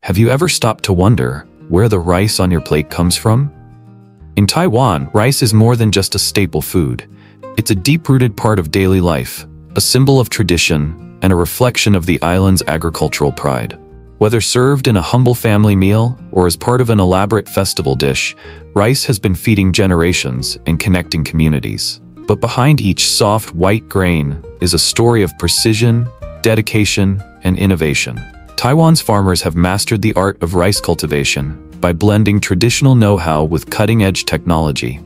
Have you ever stopped to wonder where the rice on your plate comes from? In Taiwan, rice is more than just a staple food. It's a deep-rooted part of daily life, a symbol of tradition, and a reflection of the island's agricultural pride. Whether served in a humble family meal or as part of an elaborate festival dish, rice has been feeding generations and connecting communities. But behind each soft, white grain is a story of precision, dedication, and innovation. Taiwan's farmers have mastered the art of rice cultivation by blending traditional know-how with cutting-edge technology.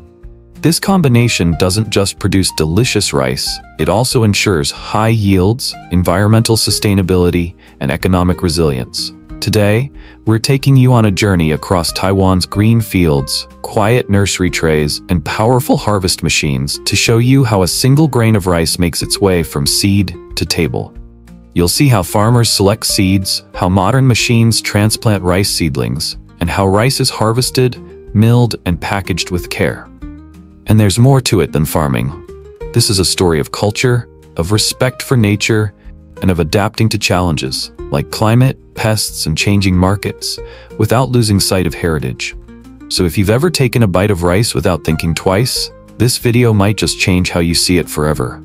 This combination doesn't just produce delicious rice, it also ensures high yields, environmental sustainability, and economic resilience. Today, we're taking you on a journey across Taiwan's green fields, quiet nursery trays, and powerful harvest machines to show you how a single grain of rice makes its way from seed to table. You'll see how farmers select seeds, how modern machines transplant rice seedlings, and how rice is harvested, milled, and packaged with care. And there's more to it than farming. This is a story of culture, of respect for nature, and of adapting to challenges like climate, pests, and changing markets without losing sight of heritage. So if you've ever taken a bite of rice without thinking twice, this video might just change how you see it forever.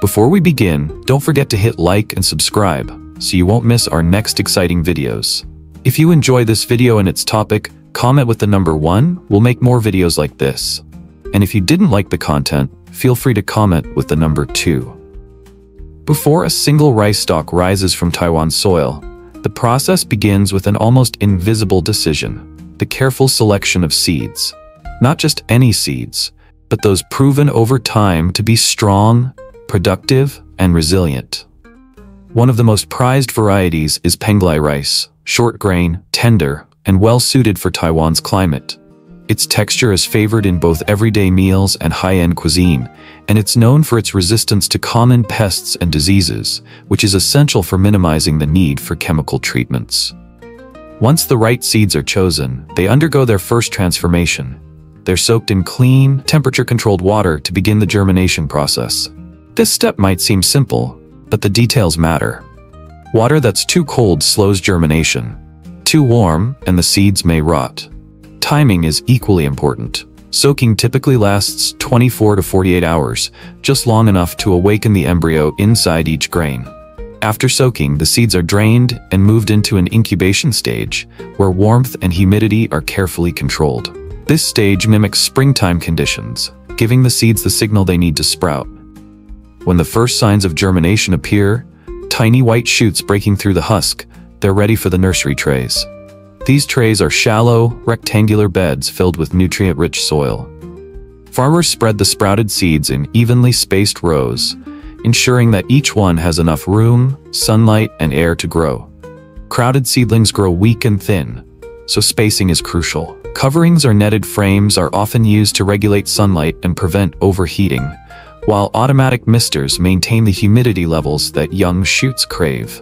Before we begin, don't forget to hit like and subscribe so you won't miss our next exciting videos. If you enjoy this video and its topic, comment with the number 1, we'll make more videos like this. And if you didn't like the content, feel free to comment with the number 2. Before a single rice stalk rises from Taiwan soil, the process begins with an almost invisible decision: the careful selection of seeds. Not just any seeds, but those proven over time to be strong, productive, and resilient. One of the most prized varieties is Penglai rice, short grain, tender, and well-suited for Taiwan's climate. Its texture is favored in both everyday meals and high-end cuisine, and it's known for its resistance to common pests and diseases, which is essential for minimizing the need for chemical treatments. Once the right seeds are chosen, they undergo their first transformation. They're soaked in clean, temperature-controlled water to begin the germination process. This step might seem simple, but the details matter. Water that's too cold slows germination. Too warm, and the seeds may rot. Timing is equally important. Soaking typically lasts 24 to 48 hours, just long enough to awaken the embryo inside each grain. After soaking, the seeds are drained and moved into an incubation stage, where warmth and humidity are carefully controlled. This stage mimics springtime conditions, giving the seeds the signal they need to sprout. When the first signs of germination appear, tiny white shoots breaking through the husk, they're ready for the nursery trays. These trays are shallow, rectangular beds filled with nutrient-rich soil. Farmers spread the sprouted seeds in evenly spaced rows, ensuring that each one has enough room, sunlight, and air to grow. Crowded seedlings grow weak and thin, so spacing is crucial. Coverings or netted frames are often used to regulate sunlight and prevent overheating, while automatic misters maintain the humidity levels that young shoots crave.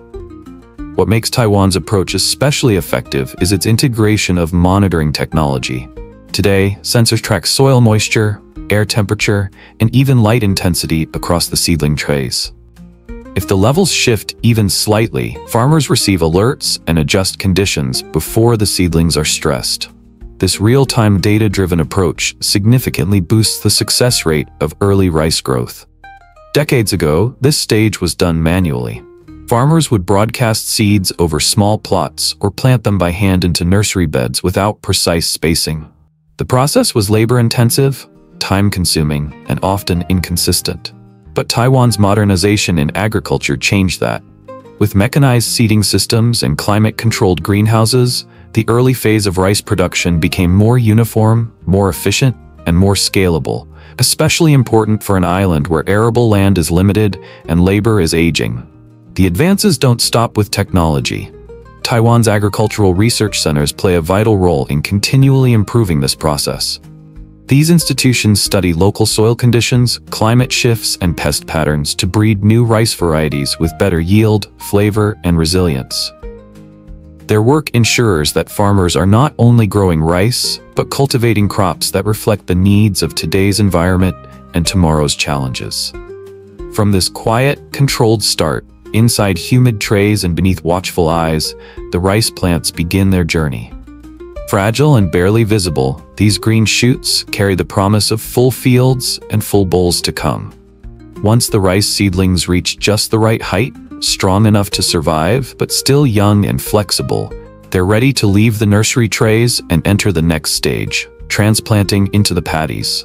What makes Taiwan's approach especially effective is its integration of monitoring technology. Today, sensors track soil moisture, air temperature, and even light intensity across the seedling trays. If the levels shift even slightly, farmers receive alerts and adjust conditions before the seedlings are stressed. This real-time data-driven approach significantly boosts the success rate of early rice growth. Decades ago, this stage was done manually. Farmers would broadcast seeds over small plots or plant them by hand into nursery beds without precise spacing. The process was labor-intensive, time-consuming, and often inconsistent. But Taiwan's modernization in agriculture changed that. With mechanized seeding systems and climate-controlled greenhouses, the early phase of rice production became more uniform, more efficient, and more scalable, especially important for an island where arable land is limited and labor is aging. The advances don't stop with technology. Taiwan's agricultural research centers play a vital role in continually improving this process. These institutions study local soil conditions, climate shifts, and pest patterns to breed new rice varieties with better yield, flavor, and resilience. Their work ensures that farmers are not only growing rice, but cultivating crops that reflect the needs of today's environment and tomorrow's challenges. From this quiet, controlled start, Inside humid trays and beneath watchful eyes, the rice plants begin their journey. Fragile and barely visible, these green shoots carry the promise of full fields and full bowls to come. Once the rice seedlings reach just the right height, strong enough to survive, but still young and flexible, they're ready to leave the nursery trays and enter the next stage, transplanting into the paddies.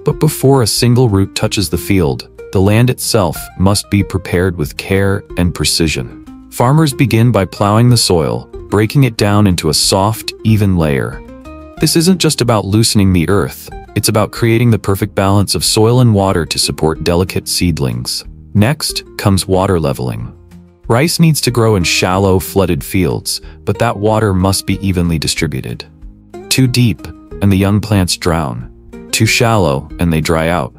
But before a single root touches the field, the land itself must be prepared with care and precision. Farmers begin by plowing the soil, breaking it down into a soft, even layer. This isn't just about loosening the earth, it's about creating the perfect balance of soil and water to support delicate seedlings. Next comes water leveling. Rice needs to grow in shallow, flooded fields, but that water must be evenly distributed. Too deep, and the young plants drown. Too shallow, and they dry out.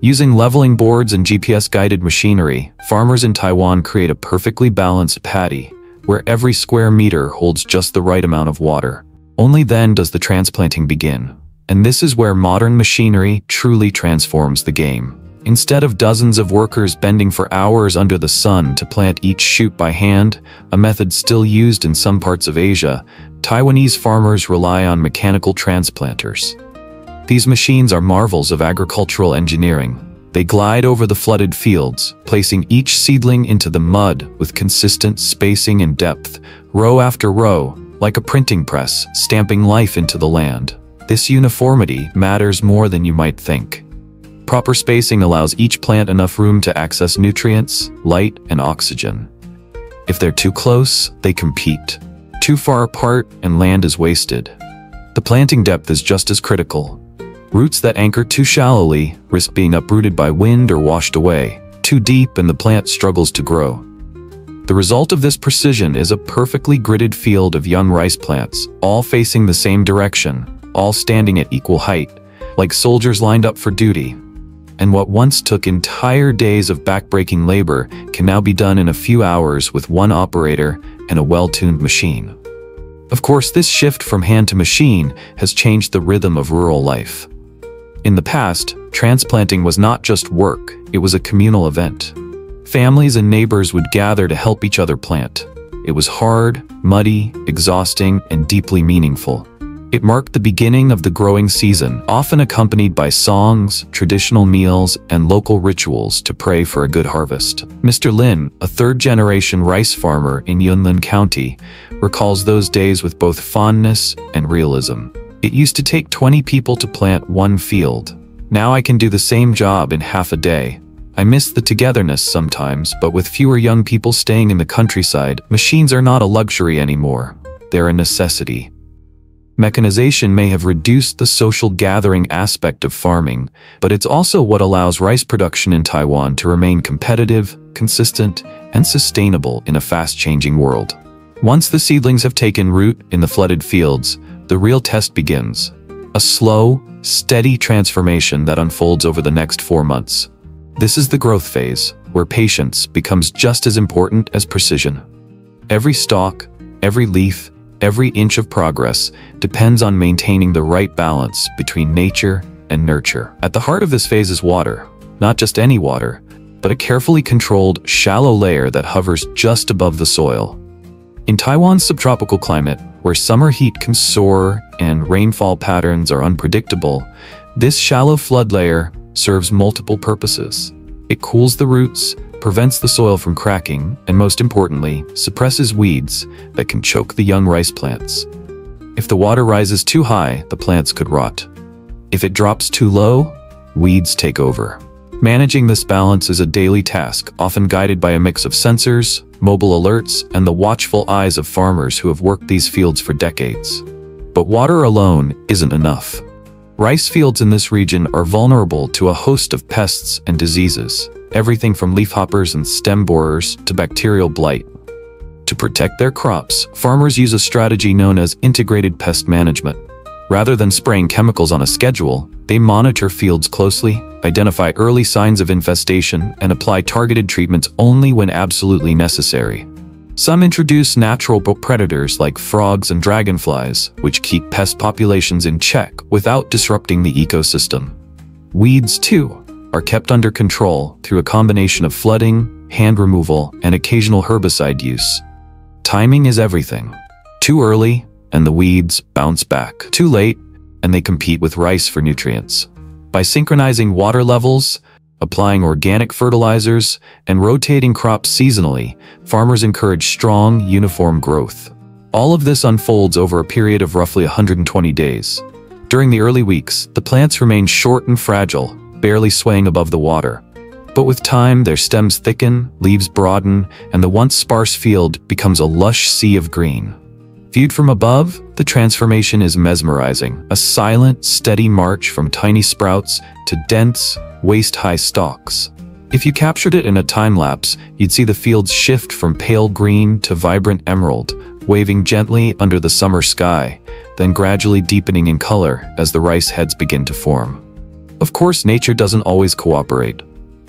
Using leveling boards and GPS-guided machinery, farmers in Taiwan create a perfectly balanced paddy, where every square meter holds just the right amount of water. Only then does the transplanting begin. And this is where modern machinery truly transforms the game. Instead of dozens of workers bending for hours under the sun to plant each shoot by hand, a method still used in some parts of Asia, Taiwanese farmers rely on mechanical transplanters. These machines are marvels of agricultural engineering. They glide over the flooded fields, placing each seedling into the mud with consistent spacing and depth, row after row, like a printing press, stamping life into the land. This uniformity matters more than you might think. Proper spacing allows each plant enough room to access nutrients, light, and oxygen. If they're too close, they compete. Too far apart, and land is wasted. The planting depth is just as critical. Roots that anchor too shallowly risk being uprooted by wind or washed away. Too deep, and the plant struggles to grow. The result of this precision is a perfectly gridded field of young rice plants, all facing the same direction, all standing at equal height, like soldiers lined up for duty. And what once took entire days of backbreaking labor can now be done in a few hours with one operator and a well-tuned machine. Of course, this shift from hand to machine has changed the rhythm of rural life. In the past, transplanting was not just work, it was a communal event. Families and neighbors would gather to help each other plant. It was hard, muddy, exhausting, and deeply meaningful. It marked the beginning of the growing season, often accompanied by songs, traditional meals, and local rituals to pray for a good harvest. Mr. Lin, a third-generation rice farmer in Yunlin County, recalls those days with both fondness and realism. It used to take 20 people to plant one field. Now I can do the same job in half a day. I miss the togetherness sometimes, but with fewer young people staying in the countryside, machines are not a luxury anymore. They're a necessity. Mechanization may have reduced the social gathering aspect of farming, but it's also what allows rice production in Taiwan to remain competitive, consistent, and sustainable in a fast-changing world. Once the seedlings have taken root in the flooded fields, the real test begins. A slow, steady transformation that unfolds over the next 4 months. This is the growth phase, where patience becomes just as important as precision. Every stalk, every leaf, every inch of progress depends on maintaining the right balance between nature and nurture. At the heart of this phase is water, not just any water, but a carefully controlled, shallow layer that hovers just above the soil. In Taiwan's subtropical climate, where summer heat can soar and rainfall patterns are unpredictable, this shallow flood layer serves multiple purposes. It cools the roots, prevents the soil from cracking, and most importantly, suppresses weeds that can choke the young rice plants. If the water rises too high, the plants could rot. If it drops too low, weeds take over. Managing this balance is a daily task, often guided by a mix of sensors, mobile alerts, and the watchful eyes of farmers who have worked these fields for decades. But water alone isn't enough. Rice fields in this region are vulnerable to a host of pests and diseases, everything from leafhoppers and stem borers to bacterial blight. To protect their crops, farmers use a strategy known as integrated pest management. Rather than spraying chemicals on a schedule, they monitor fields closely, identify early signs of infestation, and apply targeted treatments only when absolutely necessary. Some introduce natural predators like frogs and dragonflies, which keep pest populations in check without disrupting the ecosystem. Weeds, too, are kept under control through a combination of flooding, hand removal, and occasional herbicide use. Timing is everything. Too early, and the weeds bounce back. Too late, and they compete with rice for nutrients. By synchronizing water levels, applying organic fertilizers, and rotating crops seasonally, farmers encourage strong, uniform growth. All of this unfolds over a period of roughly 120 days. During the early weeks, the plants remain short and fragile, barely swaying above the water. But with time, their stems thicken, leaves broaden, and the once sparse field becomes a lush sea of green. Viewed from above, the transformation is mesmerizing, a silent, steady march from tiny sprouts to dense, waist-high stalks. If you captured it in a time-lapse, you'd see the fields shift from pale green to vibrant emerald, waving gently under the summer sky, then gradually deepening in color as the rice heads begin to form. Of course, nature doesn't always cooperate.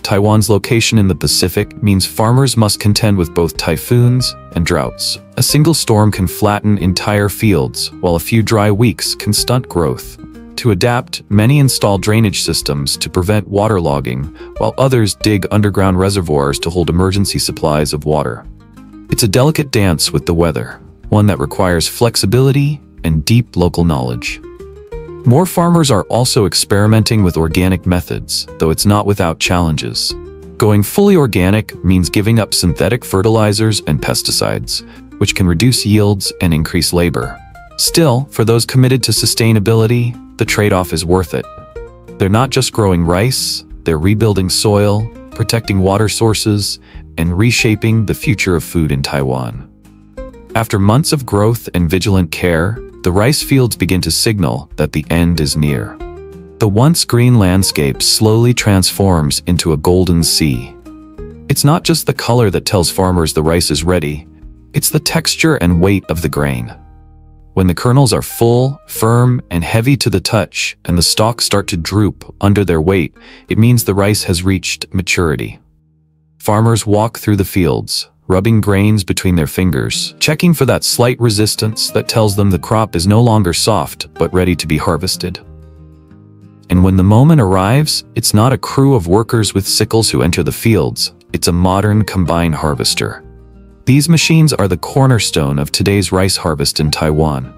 Taiwan's location in the Pacific means farmers must contend with both typhoons and droughts. A single storm can flatten entire fields, while a few dry weeks can stunt growth. To adapt, many install drainage systems to prevent waterlogging, while others dig underground reservoirs to hold emergency supplies of water. It's a delicate dance with the weather, one that requires flexibility and deep local knowledge. More farmers are also experimenting with organic methods, though it's not without challenges. Going fully organic means giving up synthetic fertilizers and pesticides, which can reduce yields and increase labor. Still, for those committed to sustainability, the trade-off is worth it. They're not just growing rice, they're rebuilding soil, protecting water sources, and reshaping the future of food in Taiwan. After months of growth and vigilant care, the rice fields begin to signal that the end is near. The once green landscape slowly transforms into a golden sea. It's not just the color that tells farmers the rice is ready, it's the texture and weight of the grain. When the kernels are full, firm, and heavy to the touch, and the stalks start to droop under their weight, it means the rice has reached maturity. Farmers walk through the fields, rubbing grains between their fingers, checking for that slight resistance that tells them the crop is no longer soft but ready to be harvested. And when the moment arrives, it's not a crew of workers with sickles who enter the fields, it's a modern combine harvester. These machines are the cornerstone of today's rice harvest in Taiwan.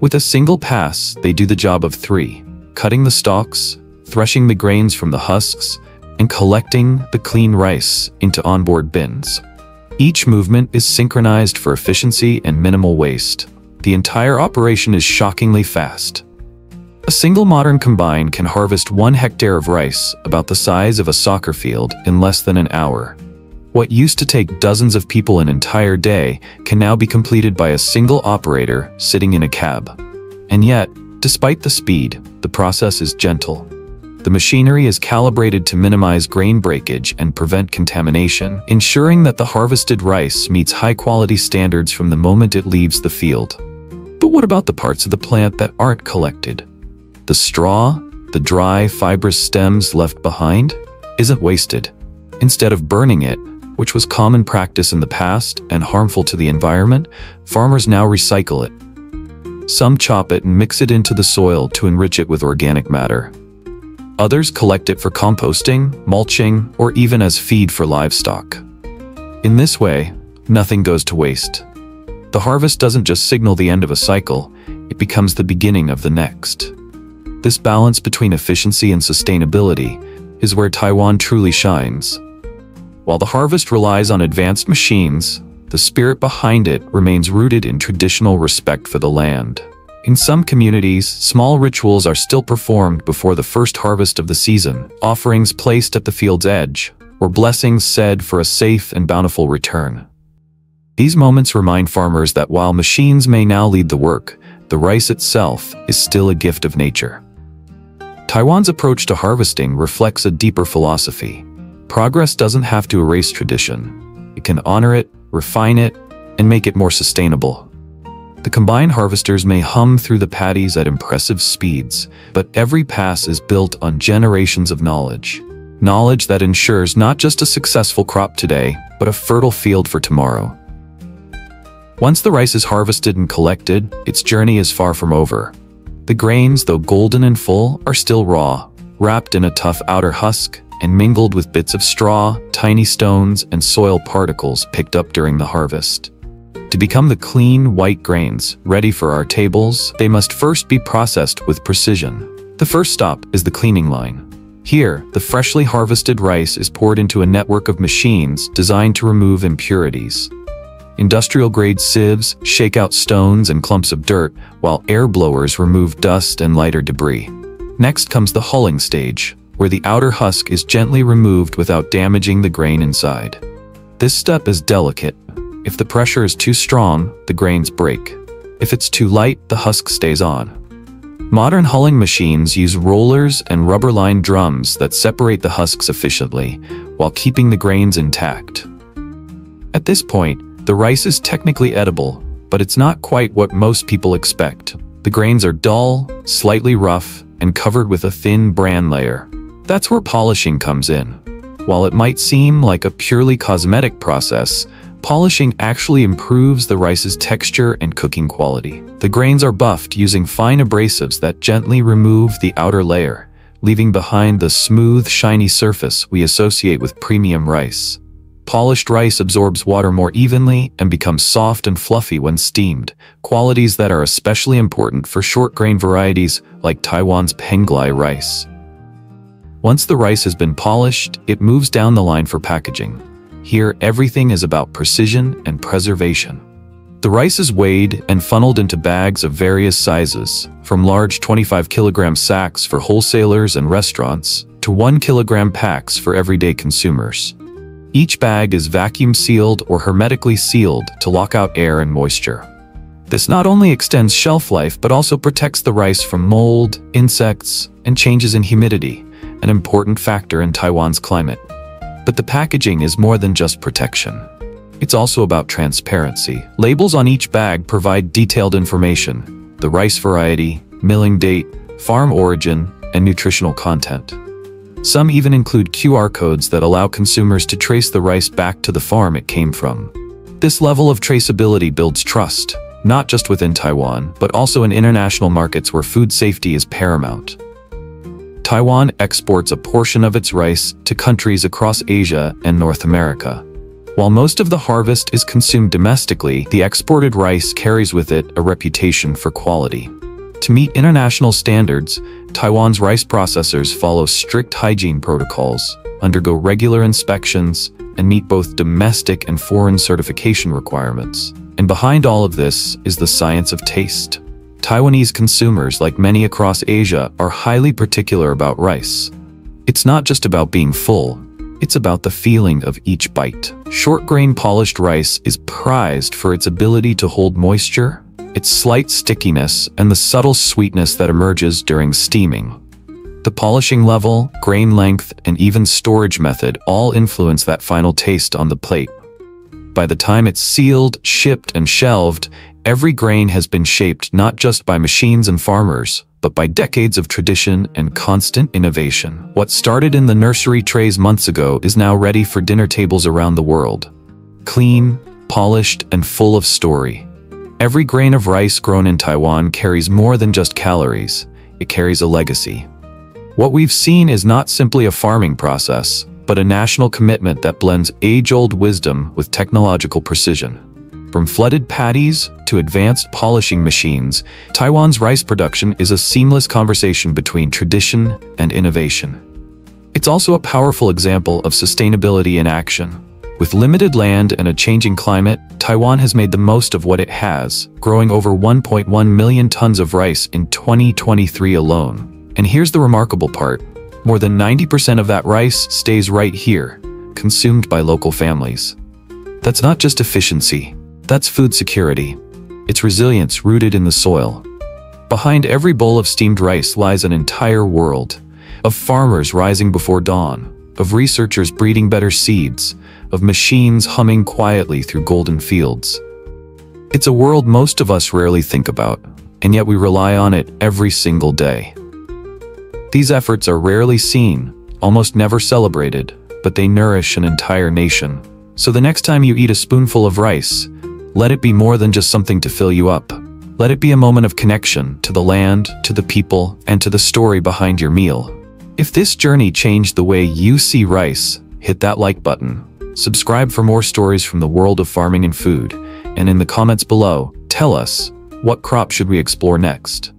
With a single pass, they do the job of three: cutting the stalks, threshing the grains from the husks, and collecting the clean rice into onboard bins. Each movement is synchronized for efficiency and minimal waste. The entire operation is shockingly fast. A single modern combine can harvest 1 hectare of rice, about the size of a soccer field, in less than an hour. What used to take dozens of people an entire day can now be completed by a single operator sitting in a cab. And yet, despite the speed, the process is gentle. The machinery is calibrated to minimize grain breakage and prevent contamination, ensuring that the harvested rice meets high-quality standards from the moment it leaves the field. But what about the parts of the plant that aren't collected? The straw, the dry, fibrous stems left behind, isn't wasted. Instead of burning it, which was common practice in the past and harmful to the environment, farmers now recycle it. Some chop it and mix it into the soil to enrich it with organic matter. Others collect it for composting, mulching, or even as feed for livestock. In this way, nothing goes to waste. The harvest doesn't just signal the end of a cycle, it becomes the beginning of the next. This balance between efficiency and sustainability is where Taiwan truly shines. While the harvest relies on advanced machines, the spirit behind it remains rooted in traditional respect for the land. In some communities, small rituals are still performed before the first harvest of the season, offerings placed at the field's edge, or blessings said for a safe and bountiful return. These moments remind farmers that while machines may now lead the work, the rice itself is still a gift of nature. Taiwan's approach to harvesting reflects a deeper philosophy. Progress doesn't have to erase tradition. It can honor it, refine it, and make it more sustainable. The combine harvesters may hum through the paddies at impressive speeds, but every pass is built on generations of knowledge. Knowledge that ensures not just a successful crop today, but a fertile field for tomorrow. Once the rice is harvested and collected, its journey is far from over. The grains, though golden and full, are still raw, wrapped in a tough outer husk and mingled with bits of straw, tiny stones, and soil particles picked up during the harvest. To become the clean, white grains ready for our tables, they must first be processed with precision. The first stop is the cleaning line. Here, the freshly harvested rice is poured into a network of machines designed to remove impurities. Industrial-grade sieves shake out stones and clumps of dirt, while air blowers remove dust and lighter debris. Next comes the hulling stage, where the outer husk is gently removed without damaging the grain inside. This step is delicate. If the pressure is too strong, the grains break. If it's too light, the husk stays on. Modern hulling machines use rollers and rubber-lined drums that separate the husks efficiently, while keeping the grains intact. At this point, the rice is technically edible, but it's not quite what most people expect. The grains are dull, slightly rough, and covered with a thin bran layer. That's where polishing comes in. While it might seem like a purely cosmetic process, polishing actually improves the rice's texture and cooking quality. The grains are buffed using fine abrasives that gently remove the outer layer, leaving behind the smooth, shiny surface we associate with premium rice. Polished rice absorbs water more evenly and becomes soft and fluffy when steamed, qualities that are especially important for short grain varieties like Taiwan's Penglai rice. Once the rice has been polished, it moves down the line for packaging. Here, everything is about precision and preservation. The rice is weighed and funneled into bags of various sizes, from large 25-kilogram sacks for wholesalers and restaurants to 1-kilogram packs for everyday consumers. Each bag is vacuum-sealed or hermetically sealed to lock out air and moisture. This not only extends shelf life but also protects the rice from mold, insects, and changes in humidity, an important factor in Taiwan's climate. But the packaging is more than just protection. It's also about transparency. Labels on each bag provide detailed information: the rice variety, milling date, farm origin, and nutritional content. Some even include QR codes that allow consumers to trace the rice back to the farm it came from. This level of traceability builds trust, not just within Taiwan, but also in international markets where food safety is paramount. Taiwan exports a portion of its rice to countries across Asia and North America. While most of the harvest is consumed domestically, the exported rice carries with it a reputation for quality. To meet international standards, Taiwan's rice processors follow strict hygiene protocols, undergo regular inspections, and meet both domestic and foreign certification requirements. And behind all of this is the science of taste. Taiwanese consumers, like many across Asia, are highly particular about rice. It's not just about being full, it's about the feeling of each bite. Short-grain polished rice is prized for its ability to hold moisture, its slight stickiness, and the subtle sweetness that emerges during steaming. The polishing level, grain length, and even storage method all influence that final taste on the plate. By the time it's sealed, shipped, and shelved, every grain has been shaped not just by machines and farmers, but by decades of tradition and constant innovation. What started in the nursery trays months ago is now ready for dinner tables around the world. Clean, polished, and full of story. Every grain of rice grown in Taiwan carries more than just calories. It carries a legacy. What we've seen is not simply a farming process, but a national commitment that blends age-old wisdom with technological precision. From flooded paddies to advanced polishing machines, Taiwan's rice production is a seamless conversation between tradition and innovation. It's also a powerful example of sustainability in action. With limited land and a changing climate, Taiwan has made the most of what it has, growing over 1.1 million tons of rice in 2023 alone. And here's the remarkable part: more than 90% of that rice stays right here, consumed by local families. That's not just efficiency. That's food security. It's resilience rooted in the soil. Behind every bowl of steamed rice lies an entire world of farmers rising before dawn, of researchers breeding better seeds, of machines humming quietly through golden fields. It's a world most of us rarely think about, and yet we rely on it every single day. These efforts are rarely seen, almost never celebrated, but they nourish an entire nation. So the next time you eat a spoonful of rice, let it be more than just something to fill you up. Let it be a moment of connection to the land, to the people, and to the story behind your meal. If this journey changed the way you see rice, hit that like button. Subscribe for more stories from the world of farming and food. And in the comments below, tell us, what crop should we explore next?